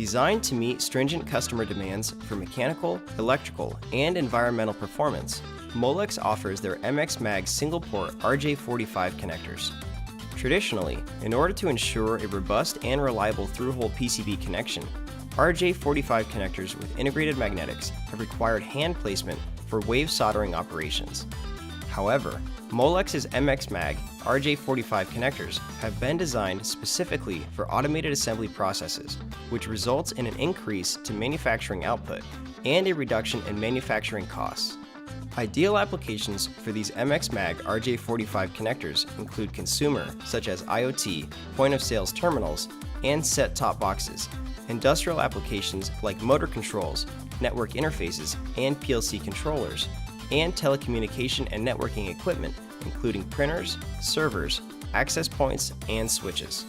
Designed to meet stringent customer demands for mechanical, electrical, and environmental performance, Molex offers their MXMag single-port RJ45 connectors. Traditionally, in order to ensure a robust and reliable through-hole PCB connection, RJ45 connectors with integrated magnetics have required hand placement for wave soldering operations. However, Molex's MXMag RJ45 connectors have been designed specifically for automated assembly processes, which results in an increase to manufacturing output and a reduction in manufacturing costs. Ideal applications for these MXMag RJ45 connectors include consumer, such as IoT, point-of-sales terminals, and set-top boxes, industrial applications like motor controls, network interfaces, and PLC controllers, and telecommunication and networking equipment, including printers, servers, access points, and switches.